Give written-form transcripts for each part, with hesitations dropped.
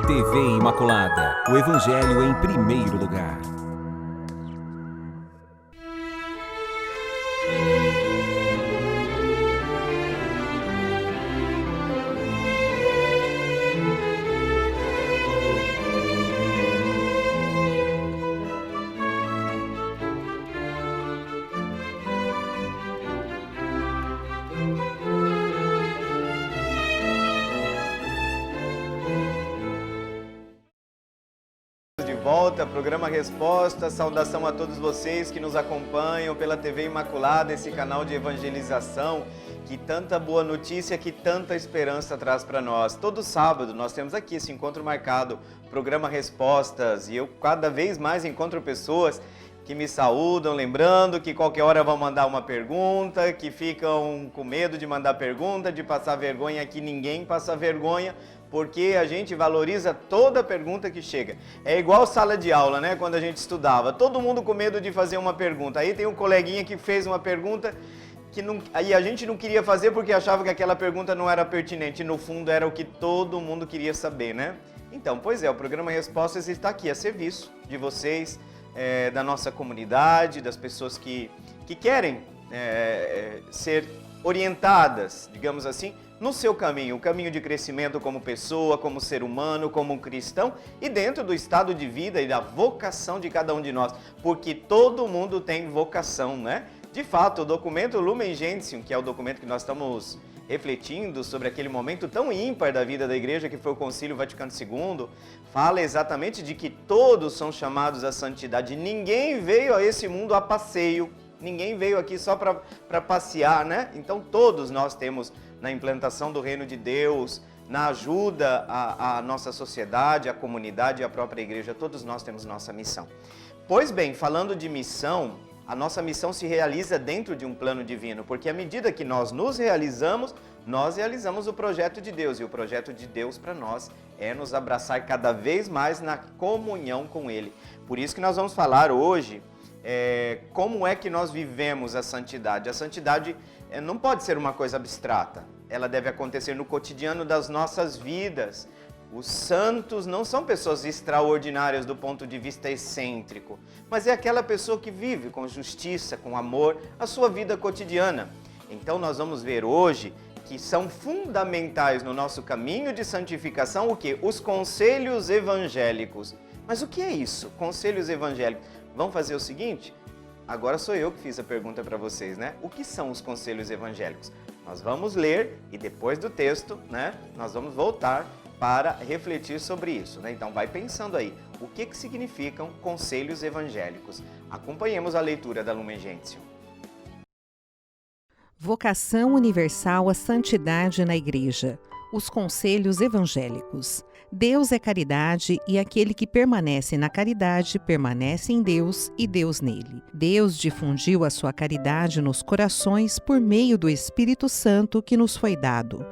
TV Imaculada, o Evangelho em primeiro lugar. Volta, programa Resposta, saudação a todos vocês que nos acompanham pela TV Imaculada, esse canal de evangelização, que tanta boa notícia, que tanta esperança traz para nós. Todo sábado nós temos aqui esse encontro marcado, programa Respostas, e eu cada vez mais encontro pessoas que me saúdam, lembrando que qualquer hora vão mandar uma pergunta, que ficam com medo de mandar pergunta, de passar vergonha, que ninguém passa vergonha, porque a gente valoriza toda pergunta que chega. É igual sala de aula, né? Quando a gente estudava, todo mundo com medo de fazer uma pergunta. Aí tem um coleguinha que fez uma pergunta que aí a gente não queria fazer porque achava que aquela pergunta não era pertinente. No fundo era o que todo mundo queria saber, né? Então, pois é, o programa Respostas está aqui a serviço de vocês, da nossa comunidade, das pessoas que querem ser orientadas, digamos assim, no seu caminho, o caminho de crescimento como pessoa, como ser humano, como um cristão e dentro do estado de vida e da vocação de cada um de nós, porque todo mundo tem vocação, né? De fato, o documento Lumen Gentium, que é o documento que nós estamos refletindo sobre aquele momento tão ímpar da vida da igreja que foi o Concílio Vaticano II, fala exatamente de que todos são chamados à santidade. Ninguém veio a esse mundo a passeio, ninguém veio aqui só para passear, né? Então todos nós temos na implantação do reino de Deus, na ajuda à nossa sociedade, à comunidade e à própria igreja, todos nós temos nossa missão. Pois bem, falando de missão, a nossa missão se realiza dentro de um plano divino, porque à medida que nós nos realizamos, nós realizamos o projeto de Deus, e o projeto de Deus para nós é nos abraçar cada vez mais na comunhão com Ele. Por isso que nós vamos falar hoje como é que nós vivemos a santidade. A santidade não pode ser uma coisa abstrata, ela deve acontecer no cotidiano das nossas vidas. Os santos não são pessoas extraordinárias do ponto de vista excêntrico, mas é aquela pessoa que vive com justiça, com amor, a sua vida cotidiana. Então nós vamos ver hoje que são fundamentais no nosso caminho de santificação o quê? Os conselhos evangélicos. Mas o que é isso? Conselhos evangélicos. Vamos fazer o seguinte? Agora sou eu que fiz a pergunta para vocês, né? O que são os conselhos evangélicos? Nós vamos ler e depois do texto, né, nós vamos voltar para refletir sobre isso, né? Então vai pensando aí, o que significam conselhos evangélicos? Acompanhemos a leitura da Lumen Gentium. Vocação universal à santidade na Igreja. Os conselhos evangélicos. Deus é caridade e aquele que permanece na caridade permanece em Deus e Deus nele. Deus difundiu a sua caridade nos corações por meio do Espírito Santo que nos foi dado.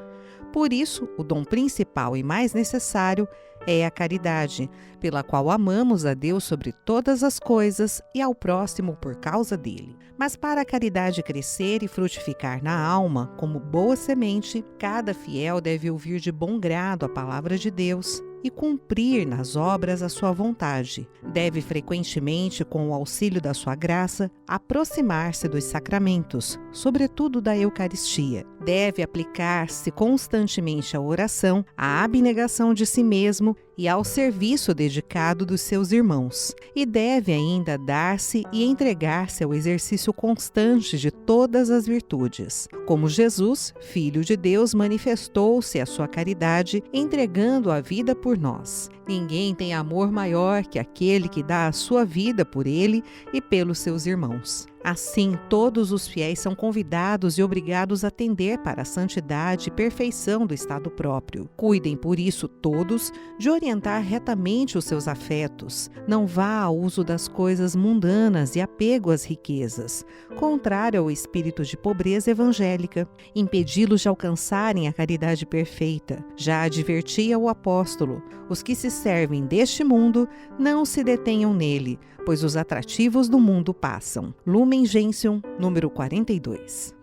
Por isso, o dom principal e mais necessário é a caridade, pela qual amamos a Deus sobre todas as coisas e ao próximo por causa dele. Mas para a caridade crescer e frutificar na alma, como boa semente, cada fiel deve ouvir de bom grado a palavra de Deus e cumprir nas obras a sua vontade. Deve frequentemente, com o auxílio da sua graça, aproximar-se dos sacramentos, sobretudo da Eucaristia. Deve aplicar-se constantemente à oração, à abnegação de si mesmo e ao serviço dedicado dos seus irmãos. E deve ainda dar-se e entregar-se ao exercício constante de todas as virtudes. Como Jesus, Filho de Deus, manifestou-se a sua caridade, entregando a vida por nós. Ninguém tem amor maior que aquele que dá a sua vida por ele e pelos seus irmãos. Assim, todos os fiéis são convidados e obrigados a tender para a santidade e perfeição do estado próprio. Cuidem, por isso, todos, de orientar retamente os seus afetos. Não vá ao uso das coisas mundanas e apego às riquezas, contrário ao espírito de pobreza evangélica. Impedi-los de alcançarem a caridade perfeita. Já advertia o apóstolo: os que se servem deste mundo não se detenham nele, pois os atrativos do mundo passam. Lumen Gentium, número 42.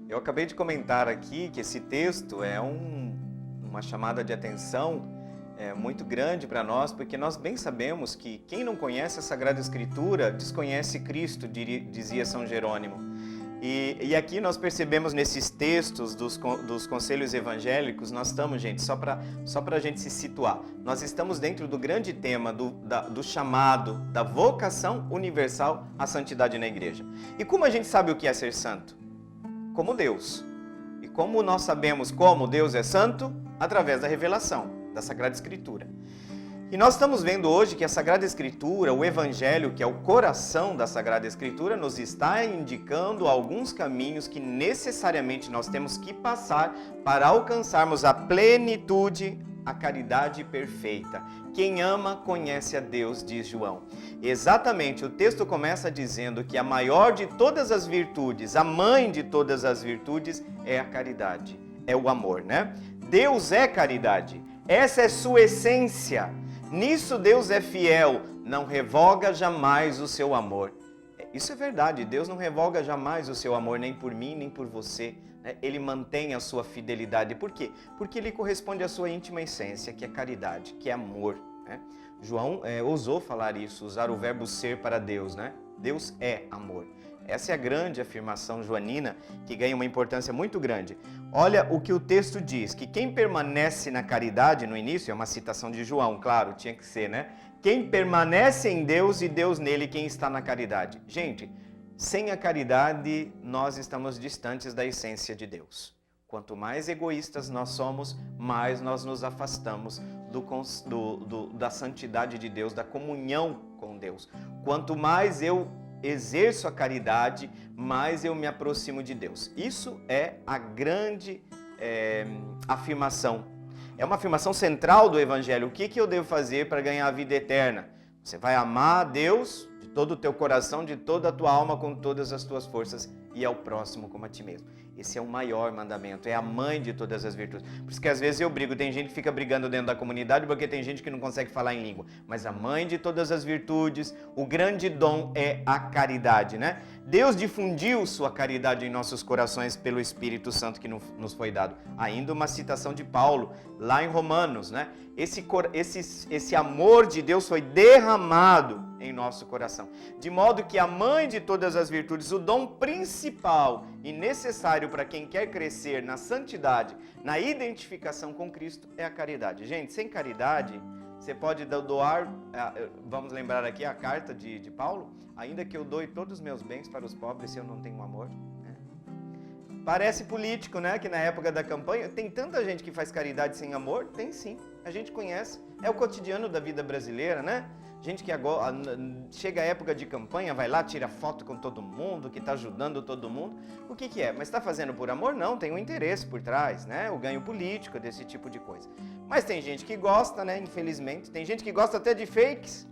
Eu acabei de comentar aqui que esse texto é uma chamada de atenção muito grande para nós, porque nós bem sabemos que quem não conhece a Sagrada Escritura desconhece Cristo, dizia São Jerônimo. E aqui nós percebemos nesses textos dos conselhos evangélicos, nós estamos, gente, só para a gente se situar, nós estamos dentro do grande tema do chamado, da vocação universal à santidade na igreja. E como a gente sabe o que é ser santo? Como Deus. E como nós sabemos como Deus é santo? Através da revelação, da Sagrada Escritura. E nós estamos vendo hoje que a Sagrada Escritura, o Evangelho, que é o coração da Sagrada Escritura, nos está indicando alguns caminhos que necessariamente nós temos que passar para alcançarmos a plenitude, a caridade perfeita. Quem ama conhece a Deus, diz João. Exatamente, o texto começa dizendo que a maior de todas as virtudes, a mãe de todas as virtudes é a caridade, é o amor, né? Deus é caridade, essa é sua essência. Nisso Deus é fiel, não revoga jamais o seu amor. Isso é verdade, Deus não revoga jamais o seu amor, nem por mim, nem por você. Ele mantém a sua fidelidade. Por quê? Porque ele corresponde à sua íntima essência, que é caridade, que é amor. João ousou falar isso, usar o verbo ser para Deus, né? Deus é amor. Essa é a grande afirmação joanina, que ganha uma importância muito grande. Olha o que o texto diz, que quem permanece na caridade, no início, é uma citação de João, claro, tinha que ser, né? Quem permanece em Deus e Deus nele, quem está na caridade. Gente, sem a caridade, nós estamos distantes da essência de Deus. Quanto mais egoístas nós somos, mais nós nos afastamos da santidade de Deus, da comunhão com Deus. Quanto mais eu exerço a caridade, mais eu me aproximo de Deus. Isso é a grande afirmação. É uma afirmação central do Evangelho. O que eu devo fazer para ganhar a vida eterna? Você vai amar a Deus de todo o teu coração, de toda a tua alma, com todas as tuas forças, e ao próximo como a ti mesmo. Esse é o maior mandamento, é a mãe de todas as virtudes. Por isso que às vezes eu brigo, tem gente que fica brigando dentro da comunidade porque tem gente que não consegue falar em língua. Mas a mãe de todas as virtudes, o grande dom é a caridade, né? Deus difundiu sua caridade em nossos corações pelo Espírito Santo que nos foi dado. Ainda uma citação de Paulo, lá em Romanos, né? Esse amor de Deus foi derramado em nosso coração. De modo que a mãe de todas as virtudes, o dom principal e necessário para quem quer crescer na santidade, na identificação com Cristo, é a caridade. Gente, sem caridade, você pode doar, vamos lembrar aqui a carta de Paulo, ainda que eu doe todos os meus bens para os pobres se eu não tenho amor. Parece político, né? Que na época da campanha, tem tanta gente que faz caridade sem amor? Tem sim, a gente conhece. É o cotidiano da vida brasileira, né? Gente que agora chega a época de campanha, vai lá, tira foto com todo mundo, que está ajudando todo mundo. O que é? Mas está fazendo por amor? Não, tem um interesse por trás, né? O ganho político desse tipo de coisa. Mas tem gente que gosta, né? Infelizmente. Tem gente que gosta até de fakes.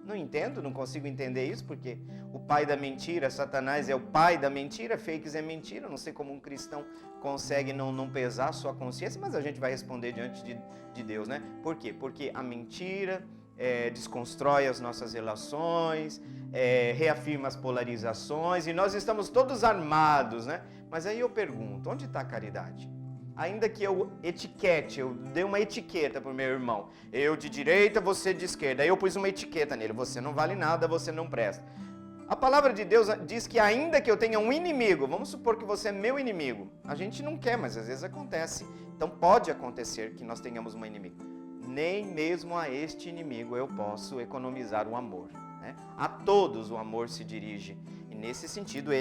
Não entendo, não consigo entender isso, porque o pai da mentira, Satanás, é o pai da mentira, fakes é mentira. Não sei como um cristão consegue não pesar a sua consciência, mas a gente vai responder diante de Deus, né? Por quê? Porque a mentira desconstrói as nossas relações, reafirma as polarizações, e nós estamos todos armados, né? Mas aí eu pergunto, onde está a caridade? Ainda que eu dei uma etiqueta para o meu irmão, eu de direita, você de esquerda, aí eu pus uma etiqueta nele, você não vale nada, você não presta. A palavra de Deus diz que ainda que eu tenha um inimigo, vamos supor que você é meu inimigo, a gente não quer, mas às vezes acontece, então pode acontecer que nós tenhamos um inimigo. Nem mesmo a este inimigo eu posso economizar o amor, né? A todos o amor se dirige, e nesse sentido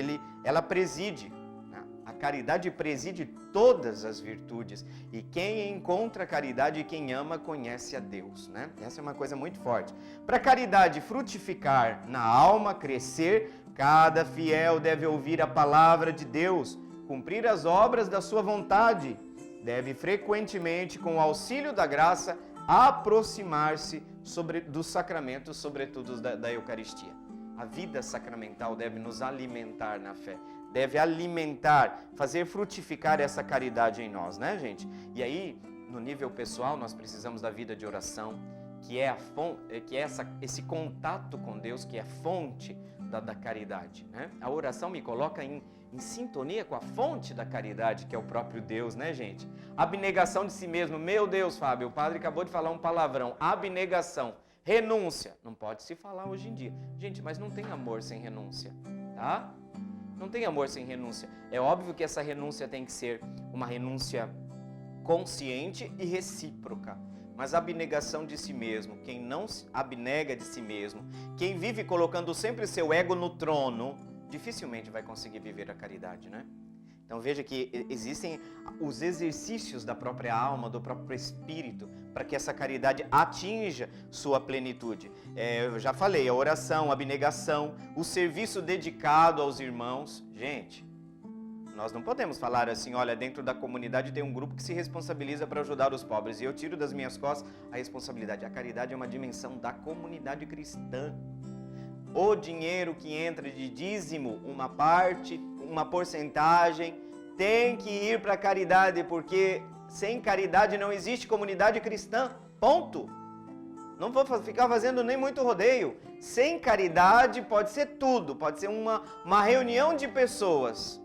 ela preside. A caridade preside todas as virtudes, e quem encontra caridade e quem ama conhece a Deus, né? Essa é uma coisa muito forte. Para a caridade frutificar na alma, crescer, cada fiel deve ouvir a palavra de Deus, cumprir as obras da sua vontade, deve frequentemente, com o auxílio da graça, aproximar-se dos sacramentos, sobretudo da Eucaristia. A vida sacramental deve nos alimentar na fé, deve alimentar, fazer frutificar essa caridade em nós, né, gente? E aí, no nível pessoal, nós precisamos da vida de oração, que é esse contato com Deus, que é a fonte da caridade, né? A oração me coloca em sintonia com a fonte da caridade, que é o próprio Deus, né, gente? Abnegação de si mesmo. Meu Deus, Fábio, o padre acabou de falar um palavrão. Abnegação, renúncia. Não pode se falar hoje em dia. Gente, mas não tem amor sem renúncia, tá? Não tem amor sem renúncia. É óbvio que essa renúncia tem que ser uma renúncia consciente e recíproca. Mas a abnegação de si mesmo, quem não abnega de si mesmo, quem vive colocando sempre seu ego no trono, dificilmente vai conseguir viver a caridade, né? Então veja que existem os exercícios da própria alma, do próprio espírito, para que essa caridade atinja sua plenitude. Eu já falei, a oração, a abnegação, o serviço dedicado aos irmãos. Gente, nós não podemos falar assim, olha, dentro da comunidade tem um grupo que se responsabiliza para ajudar os pobres e eu tiro das minhas costas a responsabilidade. A caridade é uma dimensão da comunidade cristã. O dinheiro que entra de dízimo, uma parte, uma porcentagem, tem que ir para a caridade, porque sem caridade não existe comunidade cristã, ponto. Não vou ficar fazendo nem muito rodeio. Sem caridade pode ser tudo, pode ser uma reunião de pessoas,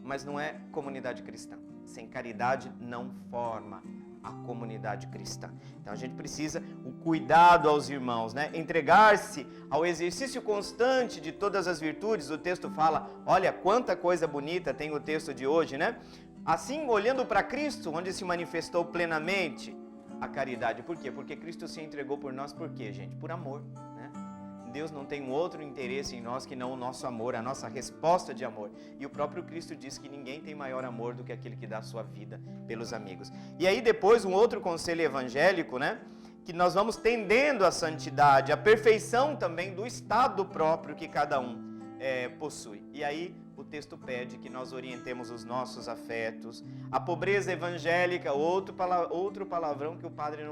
mas não é comunidade cristã. Sem caridade não forma a comunidade cristã. Então a gente precisa o cuidado aos irmãos, né? Entregar-se ao exercício constante de todas as virtudes. O texto fala, olha quanta coisa bonita tem o texto de hoje, né? Assim, olhando para Cristo, onde se manifestou plenamente a caridade. Por quê? Porque Cristo se entregou por nós, por quê, gente? Por amor, né? Deus não tem um outro interesse em nós que não o nosso amor, a nossa resposta de amor. E o próprio Cristo diz que ninguém tem maior amor do que aquele que dá a sua vida pelos amigos. E aí depois um outro conselho evangélico, né? Que nós vamos tendendo à santidade, à perfeição também do estado próprio que cada um possui. E aí o texto pede que nós orientemos os nossos afetos. A pobreza evangélica, outro palavrão que o padre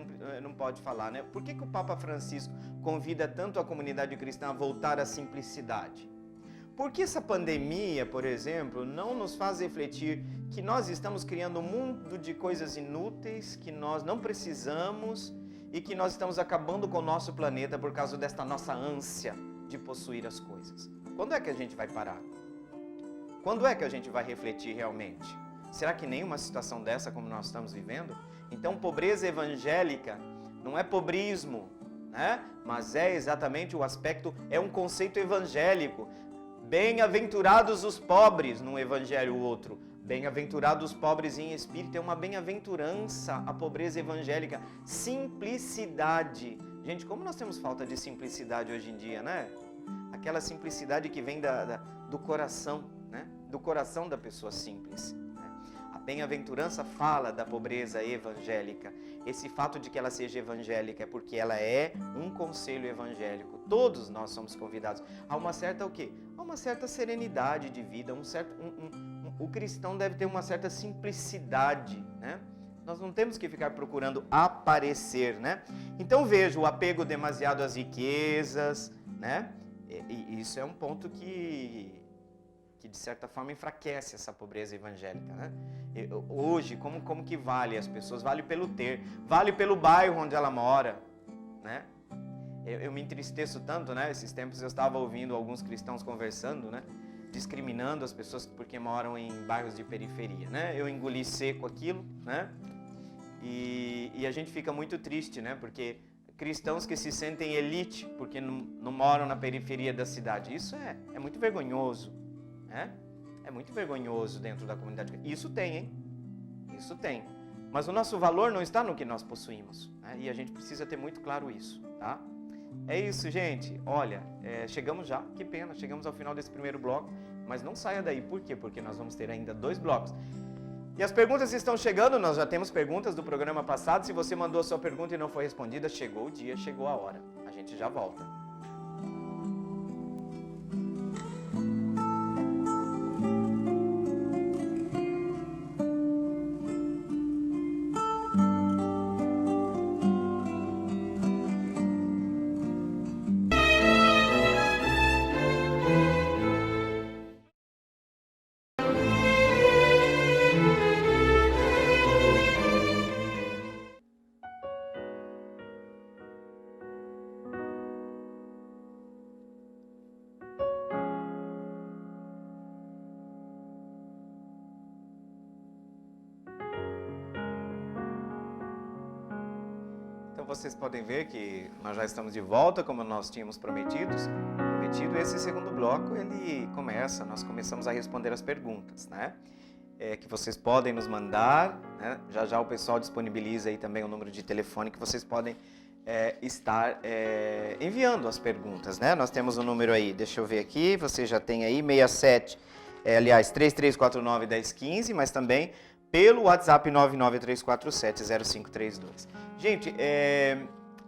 não pode falar, né? Por que o Papa Francisco convida tanto a comunidade cristã a voltar à simplicidade? Porque essa pandemia, por exemplo, não nos faz refletir que nós estamos criando um mundo de coisas inúteis, que nós não precisamos e que nós estamos acabando com o nosso planeta por causa desta nossa ânsia de possuir as coisas. Quando é que a gente vai parar? Quando é que a gente vai refletir realmente? Será que nenhuma situação dessa como nós estamos vivendo? Então, pobreza evangélica não é pobrismo, né? Mas é exatamente o aspecto, é um conceito evangélico. Bem-aventurados os pobres, num evangelho outro. Bem-aventurados os pobres em espírito, é uma bem-aventurança a pobreza evangélica. Simplicidade. Gente, como nós temos falta de simplicidade hoje em dia, né? Aquela simplicidade que vem do coração, né? Do coração da pessoa simples. Né? A bem-aventurança fala da pobreza evangélica. Esse fato de que ela seja evangélica é porque ela é um conselho evangélico. Todos nós somos convidados a uma certa o quê? A uma certa serenidade de vida, o cristão deve ter uma certa simplicidade, né? Nós não temos que ficar procurando aparecer, né? Então veja o apego demasiado às riquezas, né? E isso é um ponto que de certa forma enfraquece essa pobreza evangélica, né? Hoje, como que vale as pessoas? Vale pelo ter, vale pelo bairro onde ela mora, né? Eu me entristeço tanto, né? Esses tempos eu estava ouvindo alguns cristãos conversando, né? Discriminando as pessoas porque moram em bairros de periferia, né? Eu engoli seco aquilo, né? E a gente fica muito triste, né? Porque cristãos que se sentem elite porque não moram na periferia da cidade. Isso é muito vergonhoso, né? É muito vergonhoso dentro da comunidade. Isso tem, hein? Isso tem. Mas o nosso valor não está no que nós possuímos, né? E a gente precisa ter muito claro isso, tá? É isso, gente. Olha, chegamos já, que pena, chegamos ao final desse primeiro bloco, mas não saia daí. Por quê? Porque nós vamos ter ainda 2 blocos. E as perguntas estão chegando, nós já temos perguntas do programa passado. Se você mandou a sua pergunta e não foi respondida, chegou o dia, chegou a hora. A gente já volta. vocês podem ver que nós já estamos de volta, como nós tínhamos prometido. Esse segundo bloco, nós começamos a responder as perguntas, né? Que vocês podem nos mandar, né? Já o pessoal disponibiliza aí também o número de telefone que vocês podem estar enviando as perguntas, né? Nós temos um número aí, deixa eu ver aqui, você já tem aí, 3349-1015, mas também pelo WhatsApp 993470532. Gente,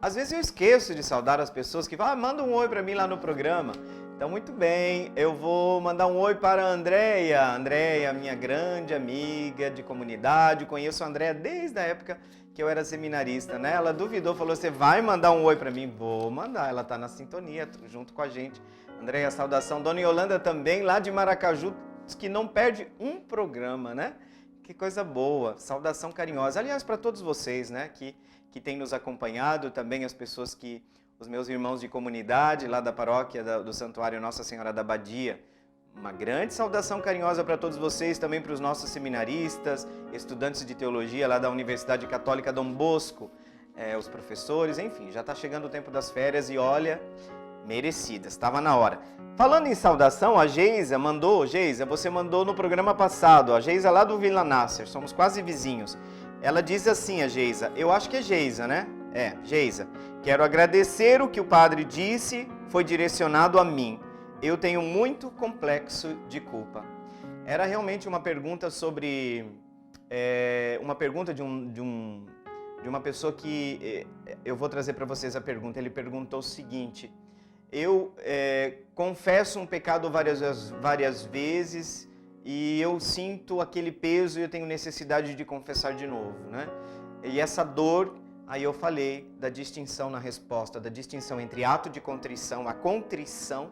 às vezes eu esqueço de saudar as pessoas que falam, manda um oi para mim lá no programa. Então, muito bem, eu vou mandar um oi para a Andréia. Andréia, minha grande amiga de comunidade, conheço a Andréia desde a época que eu era seminarista, né? Ela duvidou, falou, você vai mandar um oi para mim? Vou mandar, ela está na sintonia junto com a gente. Andréia, saudação. Dona Yolanda também, lá de Maracaju, que não perde um programa, né? Que coisa boa, saudação carinhosa. Aliás, para todos vocês, né, que têm nos acompanhado, também os meus irmãos de comunidade, lá da paróquia do Santuário Nossa Senhora da Badia. Uma grande saudação carinhosa para todos vocês, também para os nossos seminaristas, estudantes de teologia lá da Universidade Católica Dom Bosco, os professores, enfim, já está chegando o tempo das férias e olha, merecidas, estava na hora. Falando em saudação, a Geisa, você mandou no programa passado, a Geisa lá do Vila Nasser, somos quase vizinhos. Ela diz assim, a Geisa, eu acho que é Geisa, né? Geisa, quero agradecer o que o padre disse, foi direcionado a mim. Eu tenho muito complexo de culpa. Era realmente uma pergunta sobre, uma pergunta de uma pessoa que, eu vou trazer para vocês a pergunta, ele perguntou o seguinte, eu confesso um pecado várias vezes e eu sinto aquele peso e eu tenho necessidade de confessar de novo, né? E essa dor, aí eu falei da distinção na resposta, da distinção entre ato de contrição, a contrição,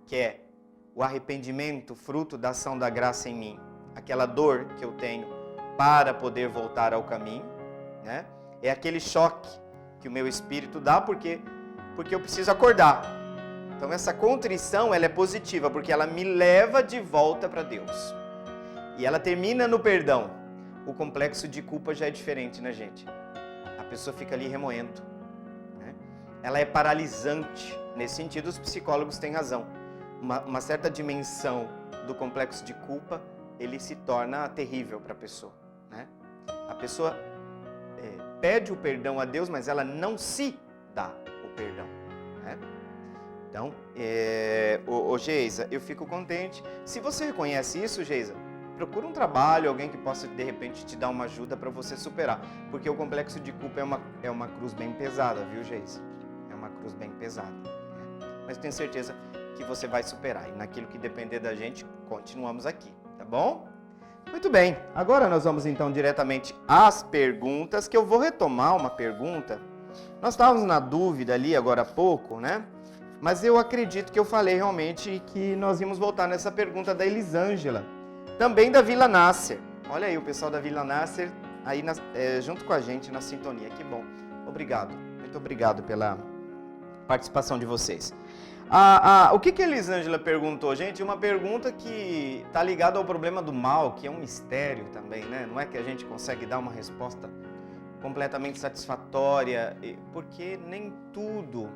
que é o arrependimento, fruto da ação da graça em mim, aquela dor que eu tenho para poder voltar ao caminho, né? É aquele choque que o meu espírito dá porque eu preciso acordar. Então essa contrição, ela é positiva, porque ela me leva de volta para Deus. E ela termina no perdão. O complexo de culpa já é diferente, né, gente? A pessoa fica ali remoendo, né? Ela é paralisante. Nesse sentido, os psicólogos têm razão. Uma certa dimensão do complexo de culpa, ele se torna terrível para a pessoa, né? A pessoa pede o perdão a Deus, mas ela não se dá o perdão, né? Então, Geisa, eu fico contente. Se você reconhece isso, Geisa, procura um trabalho, alguém que possa, de repente, te dar uma ajuda para você superar. Porque o complexo de culpa é uma cruz bem pesada, viu, Geisa? É uma cruz bem pesada, né? Mas tenho certeza que você vai superar. E naquilo que depender da gente, continuamos aqui, tá bom? Muito bem, agora nós vamos então diretamente às perguntas, que eu vou retomar uma pergunta. Nós estávamos na dúvida ali agora há pouco, né? Mas eu acredito que eu falei realmente que nós íamos voltar nessa pergunta da Elisângela, também da Vila Nasser. Olha aí o pessoal da Vila Nasser aí junto com a gente na sintonia, que bom. Obrigado, muito obrigado pela participação de vocês. O que a Elisângela perguntou, gente? Uma pergunta que está ligada ao problema do mal, que é um mistério também, né? Não é que a gente consegue dar uma resposta completamente satisfatória, porque nem tudo,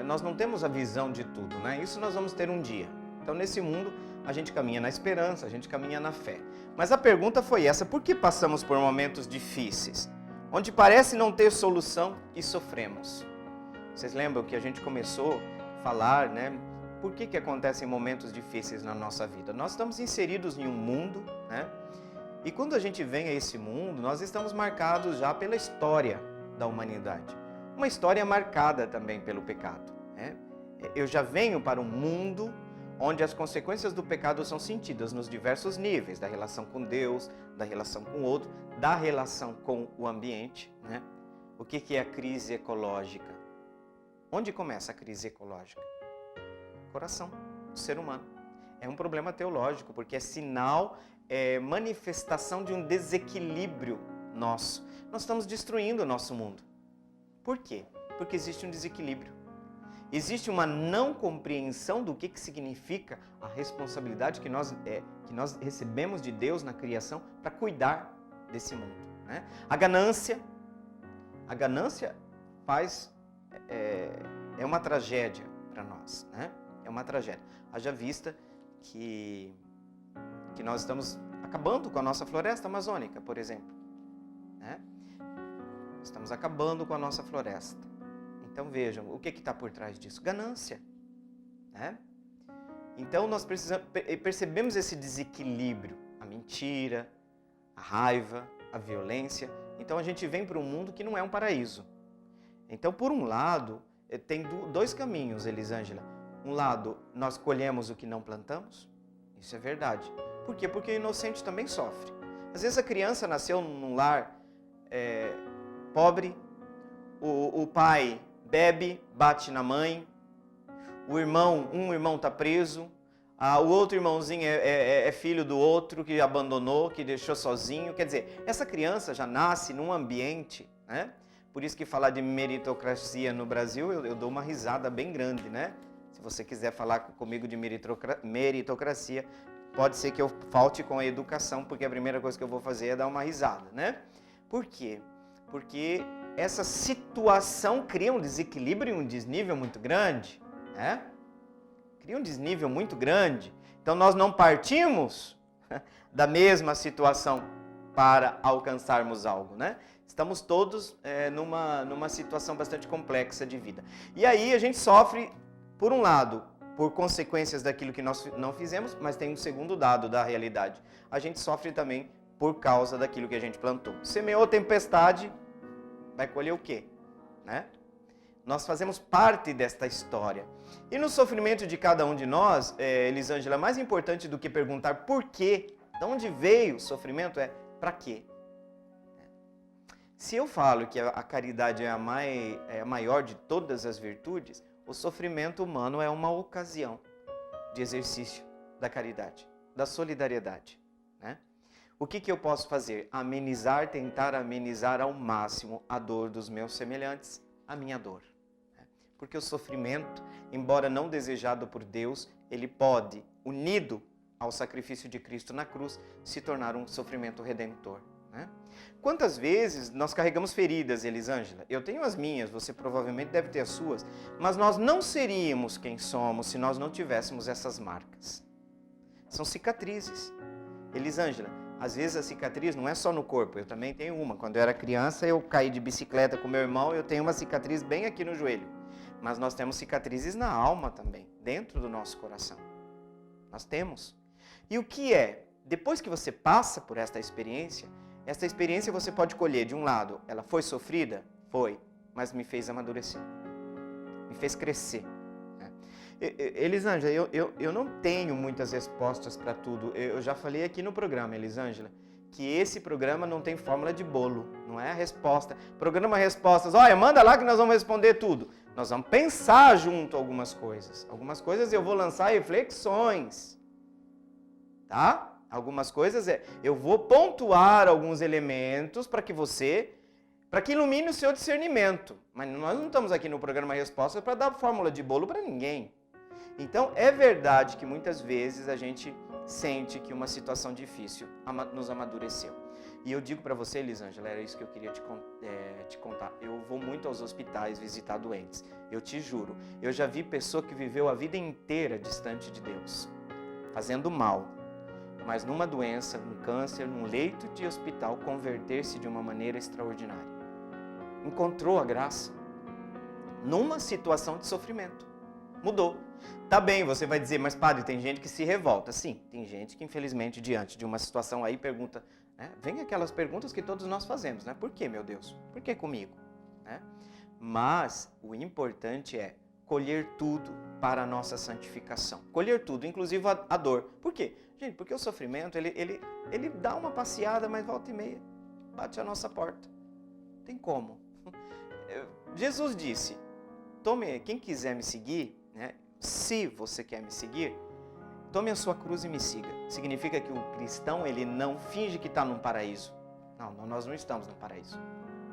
nós não temos a visão de tudo, né? Isso nós vamos ter um dia. Então, nesse mundo, a gente caminha na esperança, a gente caminha na fé. Mas a pergunta foi essa, por que passamos por momentos difíceis, onde parece não ter solução e sofremos? Vocês lembram que a gente começou a falar, né? Por que acontecem momentos difíceis na nossa vida? Nós estamos inseridos em um mundo, né? E quando a gente vem a esse mundo, nós estamos marcados já pela história da humanidade. Uma história marcada também pelo pecado, né? Eu já venho para um mundo onde as consequências do pecado são sentidas nos diversos níveis, da relação com Deus, da relação com o outro, da relação com o ambiente, né? O que é a crise ecológica? Onde começa a crise ecológica? Coração do ser humano. É um problema teológico, porque é sinal, manifestação de um desequilíbrio nosso. Nós estamos destruindo o nosso mundo. Por quê? Porque existe um desequilíbrio. Existe uma não compreensão do que significa a responsabilidade que nós recebemos de Deus na criação para cuidar desse mundo, né? A ganância pais é uma tragédia para nós, né? É uma tragédia. Haja vista que nós estamos acabando com a nossa floresta amazônica, por exemplo, né? Estamos acabando com a nossa floresta. Então vejam, o que está por trás disso? Ganância, né? Então nós percebemos esse desequilíbrio, a mentira, a raiva, a violência. Então a gente vem para um mundo que não é um paraíso. Então, por um lado, tem dois caminhos, Elisângela. Um lado, nós colhemos o que não plantamos. Isso é verdade. Por quê? Porque o inocente também sofre. Às vezes a criança nasceu num lar pobre, o pai bebe, bate na mãe, um irmão está preso, o outro irmãozinho é filho do outro que abandonou, que deixou sozinho. Quer dizer, essa criança já nasce num ambiente, né? Por isso que falar de meritocracia no Brasil, eu dou uma risada bem grande, né? Se você quiser falar comigo de meritocracia, pode ser que eu falte com a educação, porque a primeira coisa que eu vou fazer é dar uma risada, né? Por quê? Porque essa situação cria um desequilíbrio e um desnível muito grande, né? Cria um desnível muito grande. Então nós não partimos da mesma situação para alcançarmos algo, né? Estamos todos numa situação bastante complexa de vida. E aí a gente sofre, por um lado, por consequências daquilo que nós não fizemos, mas tem um segundo dado da realidade. A gente sofre também por causa daquilo que a gente plantou. Semeou tempestade, vai colher o quê? Né? Nós fazemos parte desta história. E no sofrimento de cada um de nós, Elisângela, mais importante do que perguntar por quê, de onde veio o sofrimento, é para quê? Se eu falo que a caridade é a maior de todas as virtudes, o sofrimento humano é uma ocasião de exercício da caridade, da solidariedade, né? O que eu posso fazer? Tentar amenizar ao máximo a dor dos meus semelhantes, a minha dor. Né? Porque o sofrimento, embora não desejado por Deus, ele pode, unido ao sacrifício de Cristo na cruz, se tornar um sofrimento redentor. Né? Quantas vezes nós carregamos feridas, Elisângela? Eu tenho as minhas, você provavelmente deve ter as suas, mas nós não seríamos quem somos se nós não tivéssemos essas marcas. São cicatrizes. Elisângela, às vezes a cicatriz não é só no corpo, eu também tenho uma. Quando eu era criança, eu caí de bicicleta com meu irmão, eu tenho uma cicatriz bem aqui no joelho. Mas nós temos cicatrizes na alma também, dentro do nosso coração. Nós temos. E o que é? Depois que você passa por esta experiência você pode colher, de um lado, ela foi sofrida? Foi, mas me fez amadurecer, me fez crescer. Né? Elisângela, eu não tenho muitas respostas para tudo. Eu já falei aqui no programa, Elisângela, que esse programa não tem fórmula de bolo, não é a resposta. Programa Respostas, olha, manda lá que nós vamos responder tudo. Nós vamos pensar junto algumas coisas. Algumas coisas eu vou lançar reflexões, tá? Algumas coisas eu vou pontuar alguns elementos para que ilumine o seu discernimento. Mas nós não estamos aqui no programa Respostas para dar fórmula de bolo para ninguém. Então, é verdade que muitas vezes a gente sente que uma situação difícil nos amadureceu. E eu digo para você, Elisângela, era isso que eu queria te contar. Eu vou muito aos hospitais visitar doentes. Eu te juro, eu já vi pessoa que viveu a vida inteira distante de Deus, fazendo mal. Mas numa doença, num câncer, num leito de hospital, converter-se de uma maneira extraordinária. Encontrou a graça numa situação de sofrimento. Mudou. Tá bem, você vai dizer, mas padre, tem gente que se revolta. Sim, tem gente que infelizmente diante de uma situação aí pergunta, né? Vem aquelas perguntas que todos nós fazemos, né? Por que, meu Deus? Por que comigo? Né? Mas o importante é colher tudo para a nossa santificação. Colher tudo, inclusive a dor. Por quê? Gente, porque o sofrimento, ele dá uma passeada, mas volta e meia, bate a nossa porta. Tem como. Jesus disse, quem quiser me seguir, né, se você quer me seguir, tome a sua cruz e me siga. Significa que o cristão, ele não finge que está num paraíso. Não, nós não estamos num paraíso.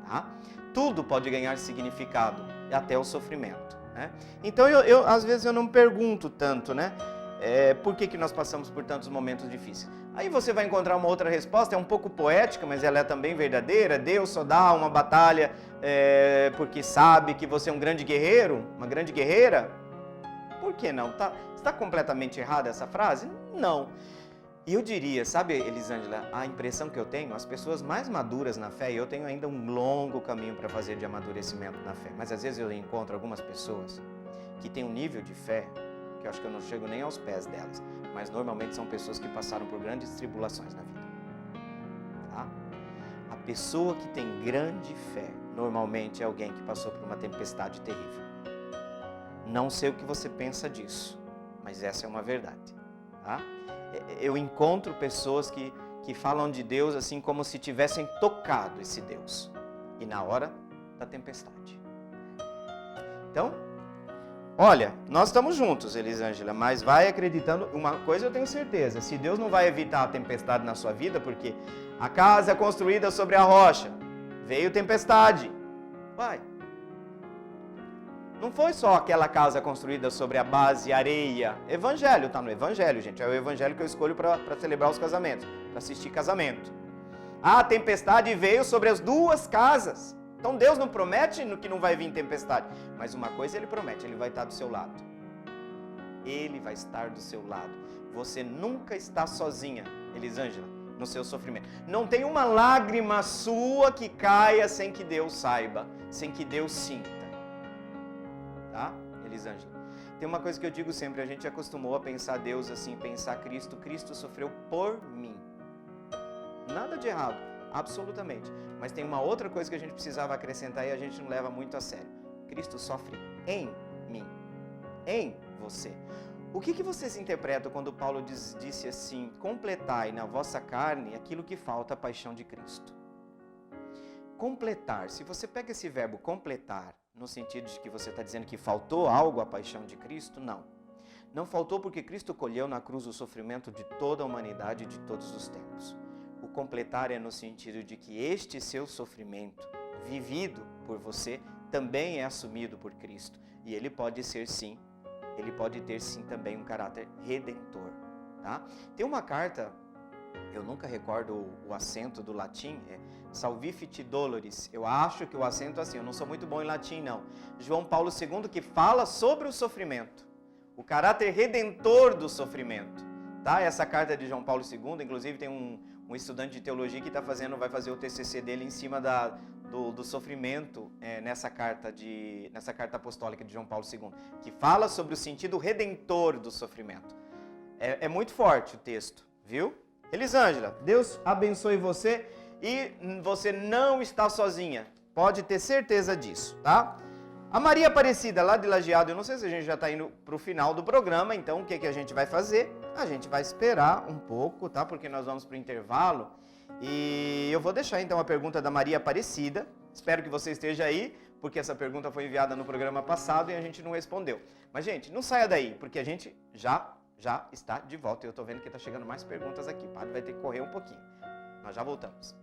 Tá? Tudo pode ganhar significado, até o sofrimento. Né? Então, às vezes eu não me pergunto tanto, né? Por que nós passamos por tantos momentos difíceis? Aí você vai encontrar uma outra resposta, é um pouco poética, mas ela é também verdadeira. Deus só dá uma batalha porque sabe que você é um grande guerreiro, uma grande guerreira. Por que não? Está completamente errada essa frase? Não. E eu diria, sabe, Elisângela, a impressão que eu tenho, as pessoas mais maduras na fé, e eu tenho ainda um longo caminho para fazer de amadurecimento na fé, mas às vezes eu encontro algumas pessoas que têm um nível de fé que eu acho que eu não chego nem aos pés delas, mas normalmente são pessoas que passaram por grandes tribulações na vida. Tá? A pessoa que tem grande fé, normalmente é alguém que passou por uma tempestade terrível. Não sei o que você pensa disso, mas essa é uma verdade. Tá? Eu encontro pessoas que falam de Deus assim como se tivessem tocado esse Deus, e na hora da tempestade. Então, olha, nós estamos juntos, Elisângela, mas vai acreditando, uma coisa eu tenho certeza, se Deus não vai evitar a tempestade na sua vida, porque a casa é construída sobre a rocha, veio tempestade, vai. Não foi só aquela casa construída sobre a base areia. Evangelho, está no Evangelho, gente. É o Evangelho que eu escolho para celebrar os casamentos, para assistir casamento. A tempestade veio sobre as duas casas. Então Deus não promete que não vai vir tempestade. Mas uma coisa Ele promete, Ele vai estar do seu lado. Ele vai estar do seu lado. Você nunca está sozinha, Elisângela, no seu sofrimento. Não tem uma lágrima sua que caia sem que Deus saiba, sem que Deus sinta. Tá, Elisângela? Tem uma coisa que eu digo sempre, a gente acostumou a pensar Deus assim, pensar Cristo. Cristo sofreu por mim. Nada de errado, absolutamente. Mas tem uma outra coisa que a gente precisava acrescentar e a gente não leva muito a sério. Cristo sofre em mim, em você. O que vocês interpretam quando Paulo disse assim, completai na vossa carne aquilo que falta à paixão de Cristo? Completar, se você pega esse verbo completar, no sentido de que você está dizendo que faltou algo à paixão de Cristo, não. Não faltou porque Cristo colheu na cruz o sofrimento de toda a humanidade de todos os tempos. O completar é no sentido de que este seu sofrimento, vivido por você, também é assumido por Cristo. E ele pode ser sim, ele pode ter sim também um caráter redentor. Tá? Tem uma carta, eu nunca recordo o acento do latim, Salvifici Doloris, eu acho que o acento é assim, eu não sou muito bom em latim não. João Paulo II que fala sobre o sofrimento, o caráter redentor do sofrimento. Tá? Essa carta de João Paulo II, inclusive tem um estudante de teologia que vai fazer o TCC dele em cima do sofrimento nessa carta apostólica de João Paulo II, que fala sobre o sentido redentor do sofrimento. É muito forte o texto, viu? Elisângela, Deus abençoe você. E você não está sozinha, pode ter certeza disso, tá? A Maria Aparecida, lá de Lajeado, eu não sei se a gente já está indo para o final do programa, então o que a gente vai fazer? A gente vai esperar um pouco, tá? Porque nós vamos para o intervalo. E eu vou deixar então a pergunta da Maria Aparecida, espero que você esteja aí, porque essa pergunta foi enviada no programa passado e a gente não respondeu. Mas gente, não saia daí, porque a gente já está de volta. Eu estou vendo que está chegando mais perguntas aqui, o padre vai ter que correr um pouquinho. Nós já voltamos.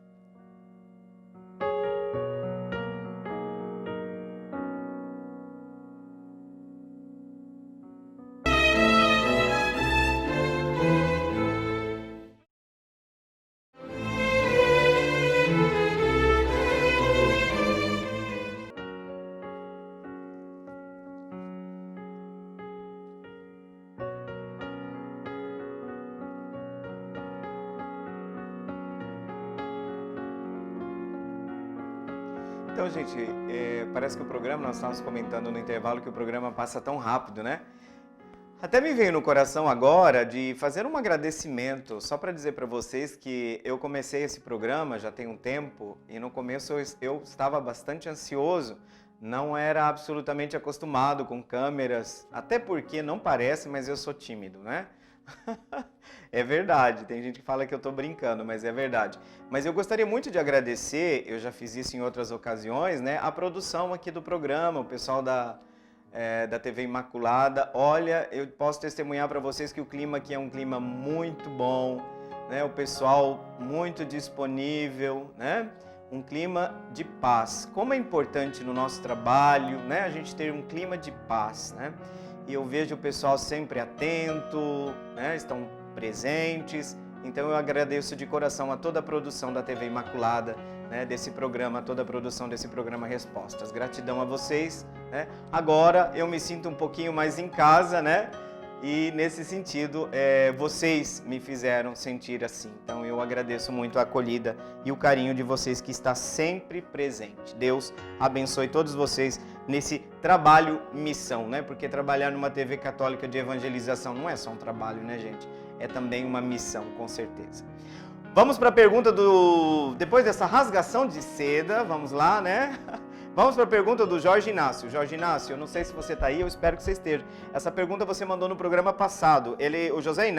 Então, gente, parece que o programa, nós estávamos comentando no intervalo que o programa passa tão rápido, né? Até me veio no coração agora de fazer um agradecimento, só para dizer para vocês que eu comecei esse programa já tem um tempo e no começo eu estava bastante ansioso, não era absolutamente acostumado com câmeras, até porque não parece, mas eu sou tímido, né? É verdade, tem gente que fala que eu estou brincando, mas é verdade. Mas eu gostaria muito de agradecer, eu já fiz isso em outras ocasiões, né? A produção aqui do programa, o pessoal da TV Imaculada. Olha, eu posso testemunhar para vocês que o clima aqui é um clima muito bom, né? O pessoal muito disponível, né? Um clima de paz. Como é importante no nosso trabalho, né? A gente ter um clima de paz, né? e eu vejo o pessoal sempre atento, né? Estão presentes. Então eu agradeço de coração a toda a produção da TV Imaculada, né? Desse programa, toda a produção desse programa Respostas. Gratidão a vocês, né? Agora eu me sinto um pouquinho mais em casa, né? E nesse sentido, vocês me fizeram sentir assim. Então eu agradeço muito a acolhida e o carinho de vocês que está sempre presente. Deus abençoe todos vocês nesse trabalho missão, né? Porque trabalhar numa TV católica de evangelização não é só um trabalho, né, gente? É também uma missão, com certeza. Vamos para a pergunta depois dessa rasgação de seda, vamos lá, né? Vamos para a pergunta do Jorge Inácio. Jorge Inácio, eu não sei se você está aí, eu espero que você esteja. Essa pergunta você mandou no programa passado.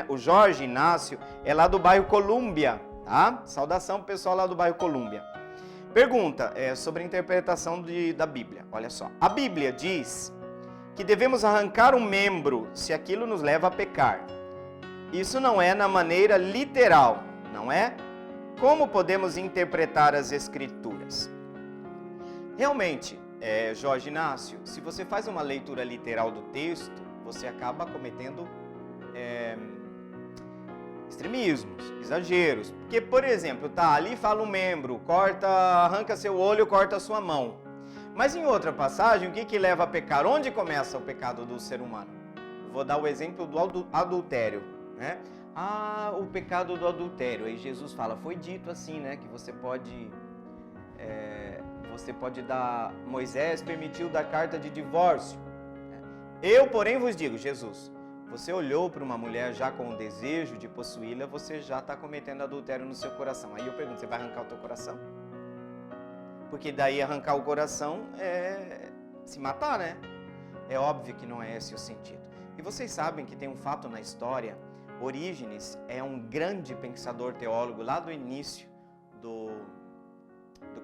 O Jorge Inácio é lá do bairro Colúmbia, tá? Saudação pro pessoal lá do bairro Colúmbia. Pergunta sobre a interpretação da Bíblia. Olha só. A Bíblia diz que devemos arrancar um membro se aquilo nos leva a pecar. Isso não é na maneira literal, não é? Como podemos interpretar as Escrituras? Realmente, Jorge Inácio, se você faz uma leitura literal do texto, você acaba cometendo extremismos, exageros. Porque, por exemplo, ali fala um membro, arranca seu olho, corta sua mão. Mas em outra passagem, o que leva a pecar? Onde começa o pecado do ser humano? Vou dar o exemplo do adultério, né? O pecado do adultério. Aí Jesus fala, foi dito assim, né, que você pode dar, Moisés permitiu dar carta de divórcio. Eu, porém, vos digo, Jesus, você olhou para uma mulher já com o desejo de possuí-la, você já está cometendo adultério no seu coração. Aí eu pergunto, você vai arrancar o teu coração? Porque daí arrancar o coração é se matar, né? É óbvio que não é esse o sentido. E vocês sabem que tem um fato na história, Orígenes é um grande pensador teólogo lá do início do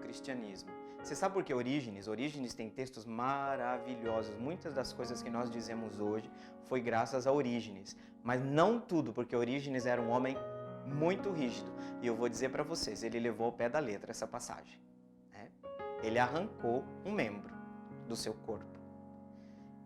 cristianismo. Você sabe por que Orígenes? Orígenes tem textos maravilhosos. Muitas das coisas que nós dizemos hoje foi graças a Orígenes. Mas não tudo, porque Orígenes era um homem muito rígido. E eu vou dizer para vocês, ele levou ao pé da letra essa passagem. Né? Ele arrancou um membro do seu corpo.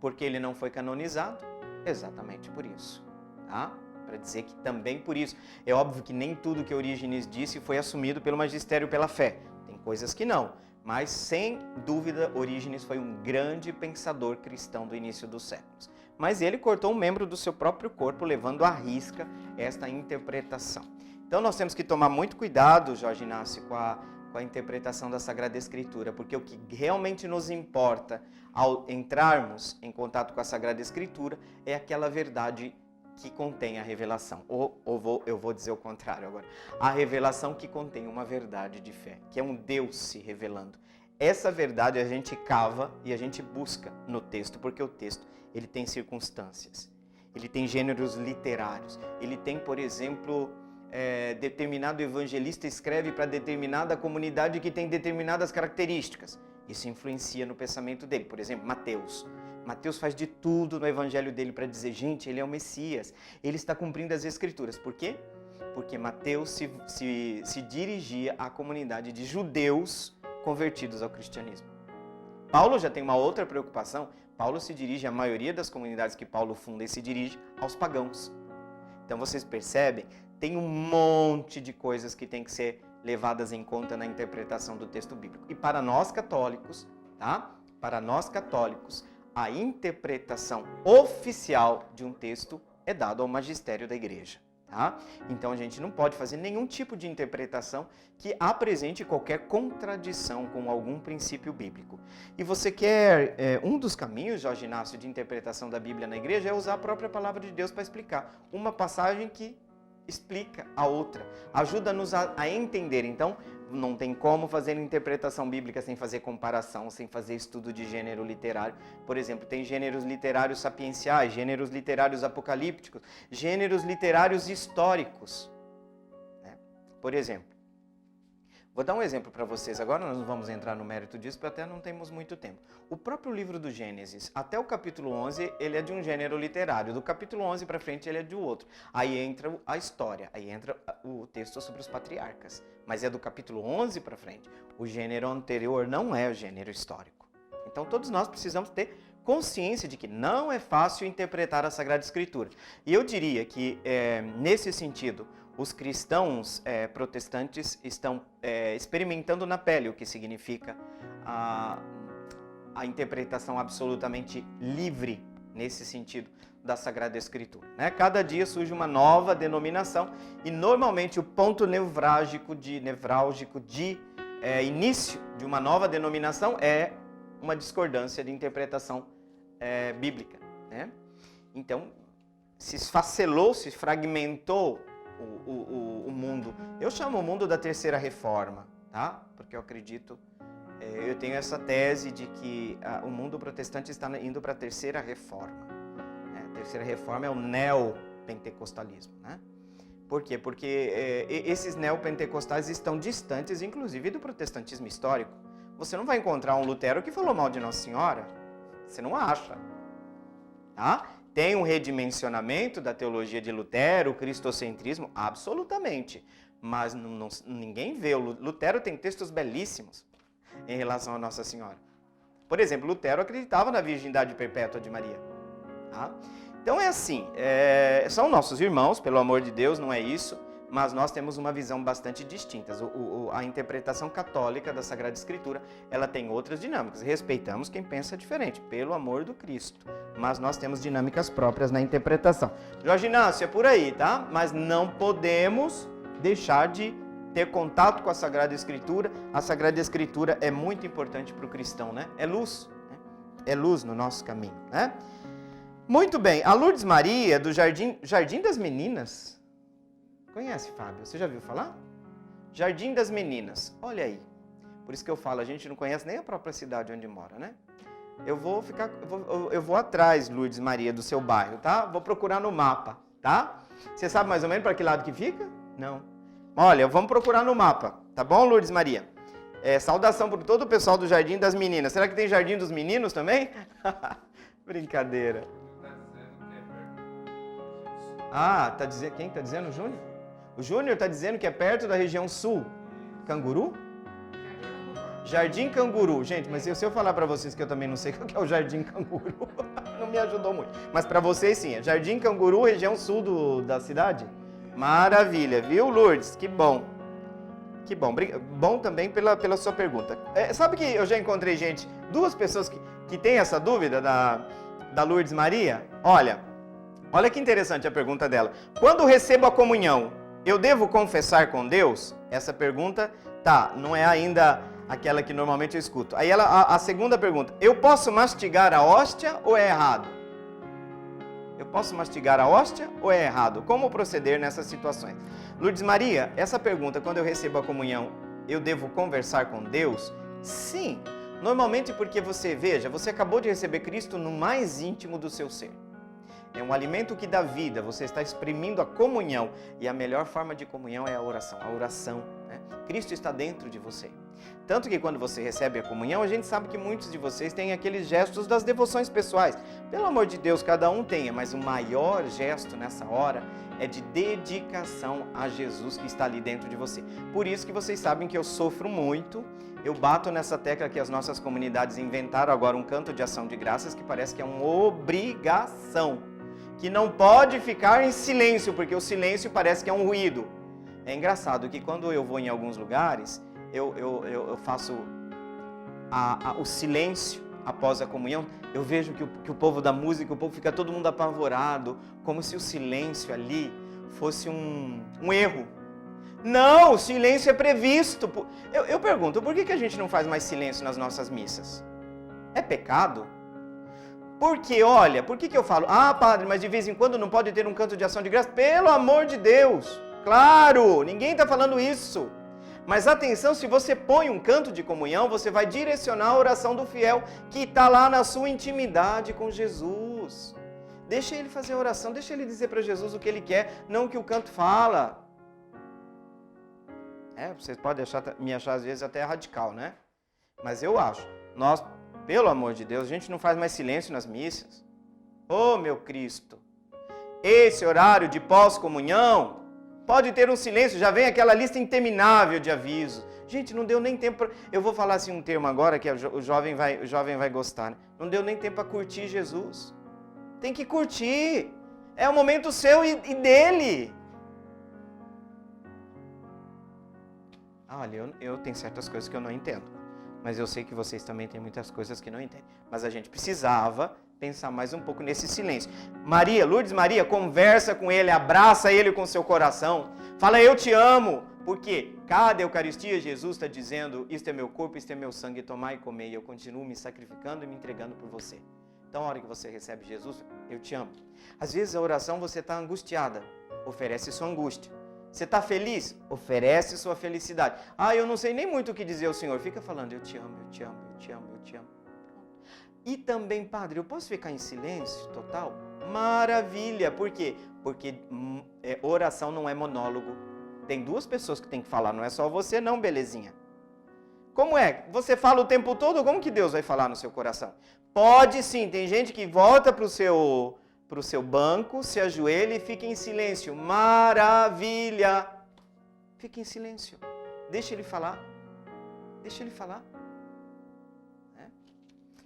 Porque ele não foi canonizado? Exatamente por isso. Tá? Para dizer que também por isso. É óbvio que nem tudo que Orígenes disse foi assumido pelo magistério pela fé. Tem coisas que não. Mas, sem dúvida, Orígenes foi um grande pensador cristão do início dos séculos. Mas ele cortou um membro do seu próprio corpo, levando à risca esta interpretação. Então, nós temos que tomar muito cuidado, Jorge Inácio, com a interpretação da Sagrada Escritura, porque o que realmente nos importa ao entrarmos em contato com a Sagrada Escritura é aquela verdade que contém a revelação, eu vou dizer o contrário agora, a revelação que contém uma verdade de fé, que é um Deus se revelando. Essa verdade a gente cava e a gente busca no texto, porque o texto ele tem circunstâncias, ele tem gêneros literários, ele tem, por exemplo, determinado evangelista escreve para determinada comunidade que tem determinadas características, isso influencia no pensamento dele, por exemplo, Mateus faz de tudo no evangelho dele para dizer, gente, ele é o Messias, ele está cumprindo as Escrituras. Por quê? Porque Mateus se dirigia à comunidade de judeus convertidos ao cristianismo. Paulo já tem uma outra preocupação, Paulo se dirige, a maioria das comunidades que Paulo funda, e se dirige aos pagãos. Então vocês percebem, tem um monte de coisas que tem que ser levadas em conta na interpretação do texto bíblico. E para nós católicos, tá? Para nós católicos, a interpretação oficial de um texto é dada ao magistério da igreja. Tá? Então a gente não pode fazer nenhum tipo de interpretação que apresente qualquer contradição com algum princípio bíblico. E você quer, um dos caminhos, Jorge Inácio, de interpretação da Bíblia na igreja é usar a própria palavra de Deus para explicar uma passagem que explica a outra, ajuda-nos a entender. Então, não tem como fazer interpretação bíblica sem fazer comparação, sem fazer estudo de gênero literário. Por exemplo, tem gêneros literários sapienciais, gêneros literários apocalípticos, gêneros literários históricos. Por exemplo, vou dar um exemplo para vocês. Agora nós não vamos entrar no mérito disso, porque até não temos muito tempo. O próprio livro do Gênesis, até o capítulo 11, ele é de um gênero literário. Do capítulo 11 para frente, ele é de outro. Aí entra a história, aí entra o texto sobre os patriarcas. Mas é do capítulo 11 para frente. O gênero anterior não é o gênero histórico. Então todos nós precisamos ter consciência de que não é fácil interpretar a Sagrada Escritura. E eu diria que, nesse sentido, os cristãos protestantes estão experimentando na pele o que significa a interpretação absolutamente livre, nesse sentido, da Sagrada Escritura. Né? Cada dia surge uma nova denominação e, normalmente, o ponto nevrálgico de início de uma nova denominação é uma discordância de interpretação bíblica. Né? Então, se esfacelou, se fragmentou o mundo. Eu chamo o mundo da Terceira Reforma, tá? Porque eu acredito, eu tenho essa tese de que o mundo protestante está indo para a Terceira Reforma. A Terceira Reforma é o neopentecostalismo, né? Por quê? Porque esses neopentecostais estão distantes, inclusive, do protestantismo histórico. Você não vai encontrar um Lutero que falou mal de Nossa Senhora. Você não acha. Tá? Tem um redimensionamento da teologia de Lutero, o cristocentrismo, absolutamente. Mas ninguém vê. O Lutero tem textos belíssimos em relação a Nossa Senhora. Por exemplo, Lutero acreditava na virgindade perpétua de Maria. Tá? Então é assim, são nossos irmãos, pelo amor de Deus, não é isso, mas nós temos uma visão bastante distinta. A interpretação católica da Sagrada Escritura, ela tem outras dinâmicas. Respeitamos quem pensa diferente, pelo amor do Cristo, mas nós temos dinâmicas próprias na interpretação. Jorge Inácio, é por aí, tá? Mas não podemos deixar de ter contato com a Sagrada Escritura. A Sagrada Escritura é muito importante para o cristão, né? É luz, né? É luz no nosso caminho, né? Muito bem, a Lourdes Maria, do Jardim das Meninas. Conhece, Fábio? Você já viu falar? Jardim das Meninas, olha aí. Por isso que eu falo, a gente não conhece nem a própria cidade onde mora, né? Eu vou atrás, Lourdes Maria, do seu bairro, tá? Vou procurar no mapa, tá? Você sabe mais ou menos para que lado que fica? Não. Olha, vamos procurar no mapa, tá bom, Lourdes Maria? Saudação para todo o pessoal do Jardim das Meninas. Será que tem Jardim dos Meninos também? Brincadeira. Tá dizendo, quem está dizendo? O Júnior? O Júnior está dizendo que é perto da região sul. Canguru? Jardim Canguru. Gente, mas se eu falar para vocês que eu também não sei o que é o Jardim Canguru, não me ajudou muito. Mas para vocês sim, é Jardim Canguru, região sul da cidade. Maravilha, viu, Lourdes? Que bom. Que bom. Bom também pela sua pergunta. Sabe que eu já encontrei duas pessoas que têm essa dúvida da Lourdes Maria? Olha que interessante a pergunta dela. Quando recebo a comunhão, eu devo confessar com Deus? Essa pergunta, não é ainda aquela que normalmente eu escuto. Aí a segunda pergunta, eu posso mastigar a hóstia ou é errado? Eu posso mastigar a hóstia ou é errado? Como proceder nessas situações? Lourdes Maria, essa pergunta, quando eu recebo a comunhão, eu devo conversar com Deus? Sim, normalmente porque você acabou de receber Cristo no mais íntimo do seu ser. É um alimento que dá vida, você está exprimindo a comunhão. E a melhor forma de comunhão é a oração. A oração, né? Cristo está dentro de você. Tanto que quando você recebe a comunhão, a gente sabe que muitos de vocês têm aqueles gestos das devoções pessoais. Pelo amor de Deus, cada um tenha, mas o maior gesto nessa hora é de dedicação a Jesus que está ali dentro de você. Por isso que vocês sabem que eu sofro muito. Eu bato nessa tecla que as nossas comunidades inventaram agora um canto de ação de graças que parece que é uma obrigação. Que não pode ficar em silêncio, porque o silêncio parece que é um ruído. É engraçado que quando eu vou em alguns lugares, eu faço o silêncio após a comunhão, eu vejo que o povo da música, o povo fica todo mundo apavorado, como se o silêncio ali fosse um erro. Não, o silêncio é previsto. Eu pergunto, por que a gente não faz mais silêncio nas nossas missas? É pecado? Porque, olha, por que eu falo? Padre, mas de vez em quando não pode ter um canto de ação de graça? Pelo amor de Deus! Claro, ninguém está falando isso. Mas atenção, se você põe um canto de comunhão, você vai direcionar a oração do fiel que está lá na sua intimidade com Jesus. Deixa ele fazer a oração, deixa ele dizer para Jesus o que ele quer, não o que o canto fala. Vocês podem me achar às vezes até radical, né? Mas eu acho, nós... Pelo amor de Deus, a gente não faz mais silêncio nas missas. Meu Cristo! Esse horário de pós-comunhão Pode ter um silêncio, já vem aquela lista interminável de avisos. Gente, não deu nem tempo para... Eu vou falar assim um termo agora que o jovem vai gostar. Né? Não deu nem tempo para curtir Jesus. Tem que curtir. É o momento seu e dele. Olha, eu tenho certas coisas que eu não entendo. Mas eu sei que vocês também têm muitas coisas que não entendem. Mas a gente precisava pensar mais um pouco nesse silêncio. Lourdes Maria, conversa com ele, abraça ele com seu coração. Fala, eu te amo. Porque cada Eucaristia Jesus está dizendo, isto é meu corpo, isto é meu sangue, tomai e comei. Eu continuo me sacrificando e me entregando por você. Então, a hora que você recebe Jesus, eu te amo. Às vezes a oração você está angustiada, oferece sua angústia. Você está feliz? Oferece sua felicidade. Eu não sei nem muito o que dizer ao Senhor. Fica falando, eu te amo, eu te amo, eu te amo, eu te amo. E também, Padre, eu posso ficar em silêncio total? Maravilha! Por quê? Porque oração não é monólogo. Tem duas pessoas que tem que falar, não é só você não, belezinha. Como é? Você fala o tempo todo, como que Deus vai falar no seu coração? Pode sim, tem gente que volta para o seu banco, se ajoelha e fica em silêncio. Maravilha! Fica em silêncio. Deixa ele falar. Deixa ele falar.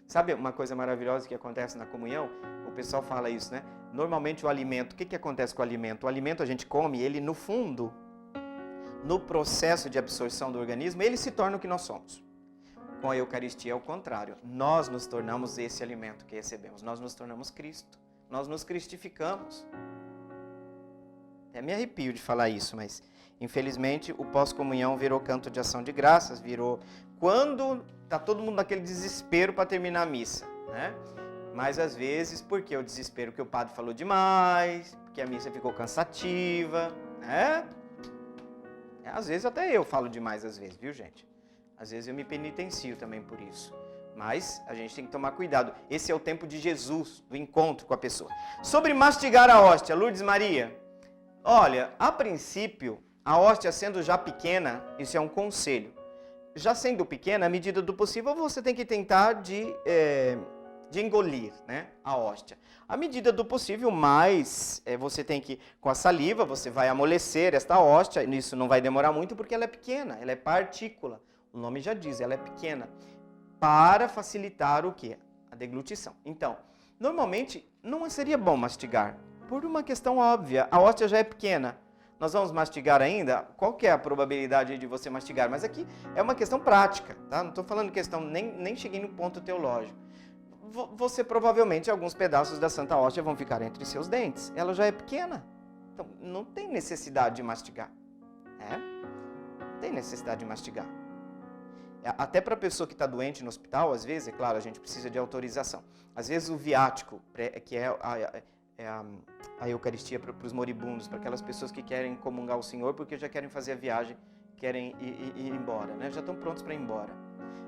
Sabe uma coisa maravilhosa que acontece na comunhão? O pessoal fala isso, né? Normalmente o alimento, o que acontece com o alimento? O alimento a gente come, ele no fundo, no processo de absorção do organismo, ele se torna o que nós somos. Com a Eucaristia é o contrário. Nós nos tornamos esse alimento que recebemos. Nós nos tornamos Cristo. Nós nos cristificamos. Me arrepio de falar isso, mas infelizmente o pós-comunhão virou canto de ação de graças, virou quando está todo mundo naquele desespero para terminar a missa, né? Mas às vezes, porque o desespero que o padre falou demais, porque a missa ficou cansativa, né? Às vezes até eu falo demais às vezes, viu gente? Às vezes eu me penitencio também por isso. Mas a gente tem que tomar cuidado. Esse é o tempo de Jesus, do encontro com a pessoa. Sobre mastigar a hóstia, Lourdes Maria. Olha, a princípio, a hóstia sendo já pequena, isso é um conselho. Já sendo pequena, à medida do possível, você tem que tentar de engolir, né, a hóstia. À medida do possível, mais você tem que, com a saliva, você vai amolecer esta hóstia. Isso não vai demorar muito porque ela é pequena, ela é partícula. O nome já diz, ela é pequena. Para facilitar o quê? A deglutição. Então, normalmente, não seria bom mastigar, por uma questão óbvia. A hóstia já é pequena. Nós vamos mastigar ainda? Qual que é a probabilidade de você mastigar? Mas aqui é uma questão prática, tá? Não estou falando questão, nem cheguei no ponto teológico. Você provavelmente, alguns pedaços da Santa Hóstia vão ficar entre seus dentes. Ela já é pequena. Então, não tem necessidade de mastigar. Não tem necessidade de mastigar. Até para a pessoa que está doente no hospital, às vezes, é claro, a gente precisa de autorização. Às vezes o viático, que é a Eucaristia para os moribundos, para aquelas pessoas que querem comungar o Senhor porque já querem fazer a viagem, querem ir embora, né? Já estão prontos para ir embora.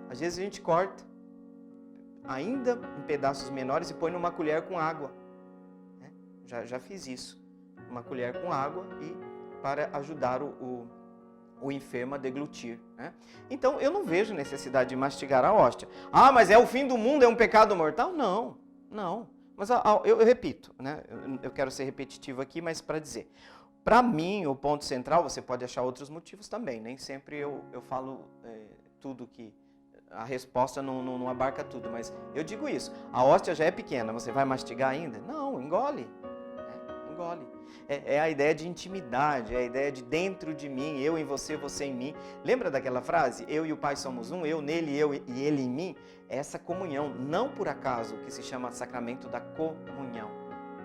Às vezes a gente corta, ainda em pedaços menores, e põe numa colher com água. Né? Já fiz isso. Uma colher com água e para ajudar o enfermo a deglutir. Né? Então, eu não vejo necessidade de mastigar a hóstia. Mas é o fim do mundo, é um pecado mortal? Não. Mas eu repito, né? Eu quero ser repetitivo aqui, mas para dizer. Para mim, o ponto central, você pode achar outros motivos também. Nem sempre eu falo tudo que... A resposta não abarca tudo, mas eu digo isso. A hóstia já é pequena, você vai mastigar ainda? Não, engole. Engole. É a ideia de intimidade, é a ideia de dentro de mim, eu em você, você em mim. Lembra daquela frase? Eu e o Pai somos um, eu nele, eu e ele em mim? É essa comunhão, não por acaso, que se chama sacramento da comunhão.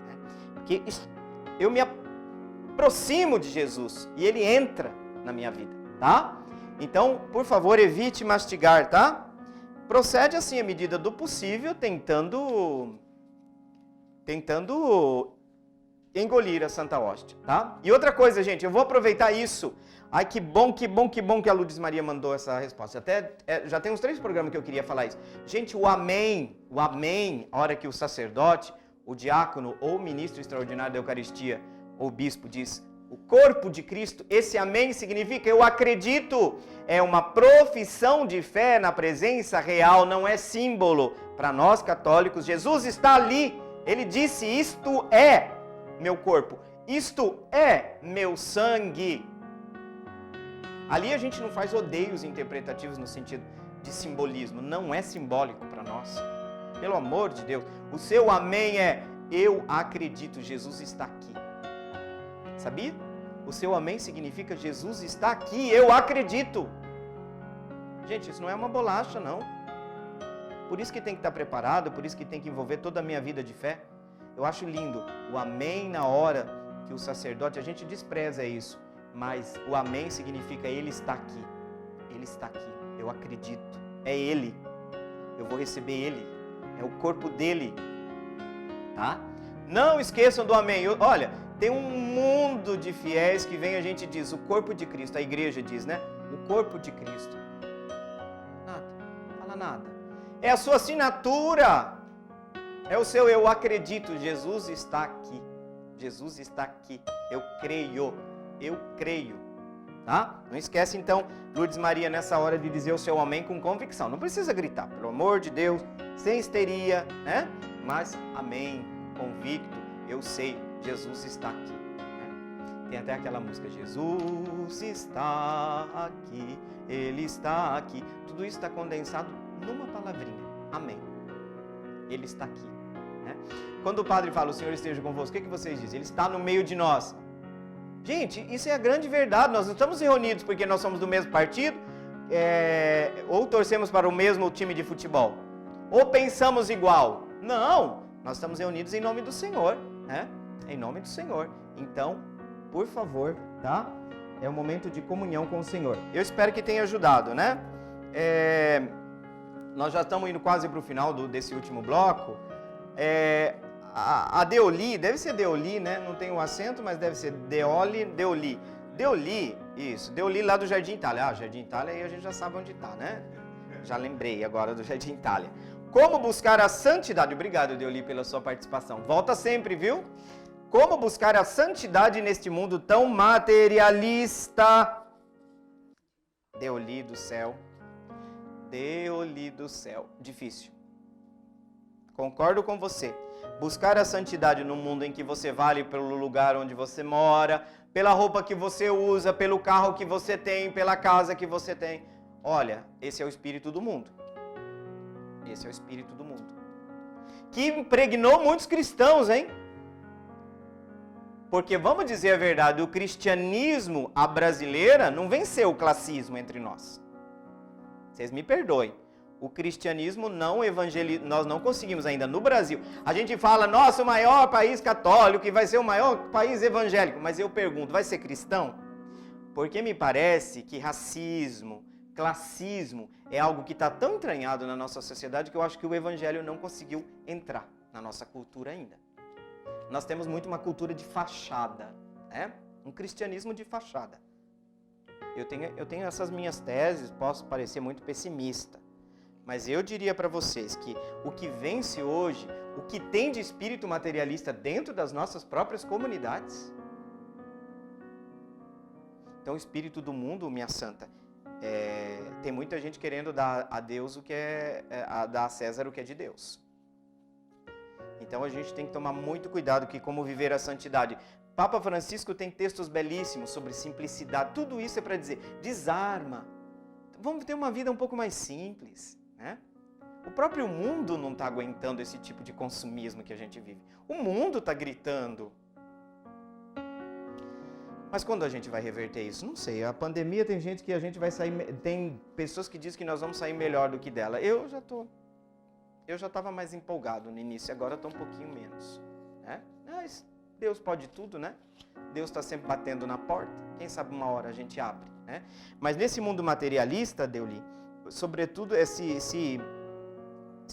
Né? Porque eu me aproximo de Jesus e ele entra na minha vida, tá? Então, por favor, evite mastigar, tá? Procede assim, à medida do possível, tentando engolir a Santa Hóstia, tá? E outra coisa, gente, eu vou aproveitar isso. Ai, que bom que a Lourdes Maria mandou essa resposta. Até já tem uns 3 programas que eu queria falar isso. Gente, o amém, a hora que o sacerdote, o diácono ou o ministro extraordinário da Eucaristia, ou o bispo diz... O corpo de Cristo, esse amém significa eu acredito, é uma profissão de fé na presença real, não é símbolo. Para nós católicos, Jesus está ali, ele disse, isto é meu corpo. Isto é meu sangue. Ali a gente não faz rodeios interpretativos no sentido de simbolismo. Não é simbólico para nós. Pelo amor de Deus. O seu amém é: eu acredito, Jesus está aqui. Sabia? O seu amém significa: Jesus está aqui, eu acredito. Gente, isso não é uma bolacha, não. Por isso que tem que estar preparado, por isso que tem que envolver toda a minha vida de fé. Eu acho lindo o amém na hora que o sacerdote, a gente despreza isso, mas o amém significa: ele está aqui. Ele está aqui, eu acredito. É ele, eu vou receber ele, é o corpo dele, tá? Não esqueçam do amém. Olha, tem um mundo de fiéis que vem, a gente diz, o corpo de Cristo, a igreja diz, né? O corpo de Cristo. Nada, fala nada. É a sua assinatura, é o seu eu acredito, Jesus está aqui. Jesus está aqui, eu creio, tá? Não esquece então, Lourdes Maria, nessa hora de dizer o seu amém com convicção. Não precisa gritar, pelo amor de Deus, sem histeria, né? Mas amém, convicto, eu sei, Jesus está aqui. Né? Tem até aquela música, Jesus está aqui, Ele está aqui. Tudo isso está condensado numa palavrinha, amém. Ele está aqui. Né? Quando o padre fala, o Senhor esteja convosco, o que vocês dizem? Ele está no meio de nós. Gente, isso é a grande verdade. Nós não estamos reunidos porque nós somos do mesmo partido, ou torcemos para o mesmo time de futebol, ou pensamos igual. Não, nós estamos reunidos em nome do Senhor, né? Em nome do Senhor. Então, por favor, tá? É um momento de comunhão com o Senhor. Eu espero que tenha ajudado, né? Nós já estamos indo quase para o final desse último bloco. A Deoli, deve ser Deoli, né? Não tem o acento, mas deve ser Deoli. Deoli, isso. Deoli lá do Jardim Itália. Jardim Itália aí a gente já sabe onde está, né? Já lembrei agora do Jardim Itália. Como buscar a santidade? Obrigado, Deoli, pela sua participação. Volta sempre, viu? Como buscar a santidade neste mundo tão materialista? Deoli do céu. Deoli do céu. Difícil. Concordo com você. Buscar a santidade no mundo em que você vale pelo lugar onde você mora, pela roupa que você usa, pelo carro que você tem, pela casa que você tem. Olha, esse é o espírito do mundo. Esse é o espírito do mundo. Que impregnou muitos cristãos, hein? Porque, vamos dizer a verdade, o cristianismo, a brasileira, não venceu o classismo entre nós. Vocês me perdoem. O cristianismo não evangeliza, nós não conseguimos ainda no Brasil. A gente fala, nossa, o maior país católico, que vai ser o maior país evangélico. Mas eu pergunto, vai ser cristão? Porque me parece que racismo, classismo é algo que está tão entranhado na nossa sociedade que eu acho que o evangelho não conseguiu entrar na nossa cultura ainda. Nós temos muito uma cultura de fachada, né? Um cristianismo de fachada. Eu tenho essas minhas teses, posso parecer muito pessimista, mas eu diria para vocês que o que vence hoje, o que tem de espírito materialista dentro das nossas próprias comunidades. Então o espírito do mundo, minha santa, tem muita gente querendo dar a Deus o que dar a César o que é de Deus. Então a gente tem que tomar muito cuidado que como viver a santidade. Papa Francisco tem textos belíssimos sobre simplicidade. Tudo isso é para dizer, desarma. Vamos ter uma vida um pouco mais simples, né? O próprio mundo não está aguentando esse tipo de consumismo que a gente vive. O mundo está gritando. Mas quando a gente vai reverter isso? Não sei. A pandemia tem gente que a gente vai sair... Tem pessoas que dizem que nós vamos sair melhor do que dela. Eu já estava mais empolgado no início, agora estou um pouquinho menos. Né? Mas Deus pode tudo, né? Deus está sempre batendo na porta. Quem sabe uma hora a gente abre, né? Mas nesse mundo materialista, Deuli, sobretudo se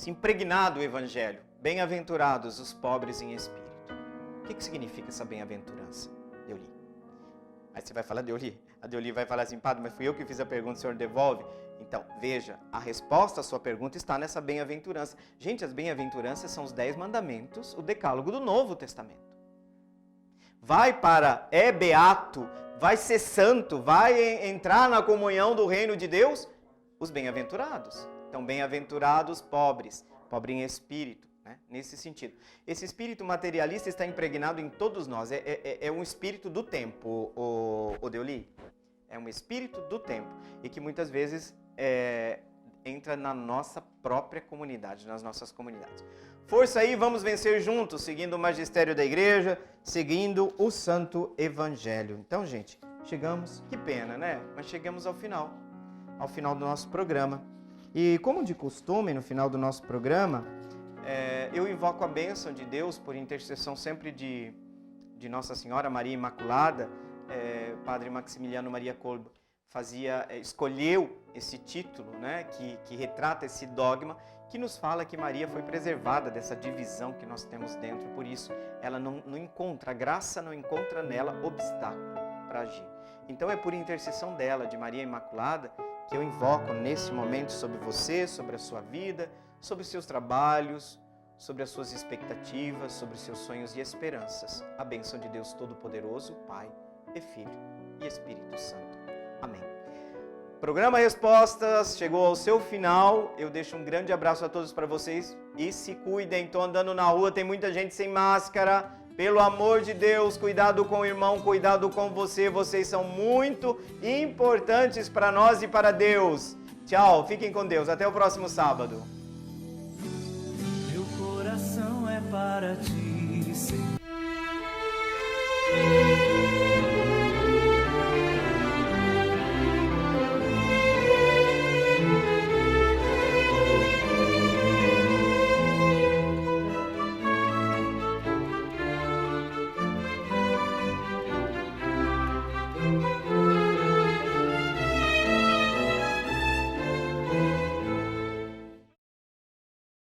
impregnar do evangelho. Bem-aventurados os pobres em espírito. O que significa essa bem-aventurança, Deuli? Aí você vai falar, Deuli. A Deuli vai falar assim, padre, mas fui eu que fiz a pergunta, o senhor devolve? Então, veja, a resposta à sua pergunta está nessa bem-aventurança. Gente, as bem-aventuranças são os 10 mandamentos, o decálogo do Novo Testamento. Vai para, é beato, vai ser santo, vai entrar na comunhão do reino de Deus, os bem-aventurados. Então, bem-aventurados pobres, pobre em espírito, né? Nesse sentido. Esse espírito materialista está impregnado em todos nós. É um espírito do tempo, o Deoli. É um espírito do tempo. E que muitas vezes entra na nossa própria comunidade, nas nossas comunidades. Força aí, vamos vencer juntos, seguindo o magistério da igreja, seguindo o Santo Evangelho. Então, gente, chegamos, que pena, né? Mas chegamos ao final do nosso programa. E como de costume, no final do nosso programa, eu invoco a bênção de Deus por intercessão sempre de Nossa Senhora Maria Imaculada. Padre Maximiliano Maria Kolbe escolheu esse título, né, que retrata esse dogma, que nos fala que Maria foi preservada dessa divisão que nós temos dentro. Por isso, ela não encontra, a graça não encontra nela obstáculo para agir. Então é por intercessão dela, de Maria Imaculada, que eu invoco nesse momento sobre você, sobre a sua vida, sobre os seus trabalhos, sobre as suas expectativas, sobre os seus sonhos e esperanças. A bênção de Deus Todo-Poderoso, Pai e Filho e Espírito Santo. Amém. Programa Respostas chegou ao seu final. Eu deixo um grande abraço a todos para vocês e se cuidem. Estou andando na rua, tem muita gente sem máscara. Pelo amor de Deus, cuidado com o irmão, cuidado com você. Vocês são muito importantes para nós e para Deus. Tchau, fiquem com Deus. Até o próximo sábado. Meu coração é para ti.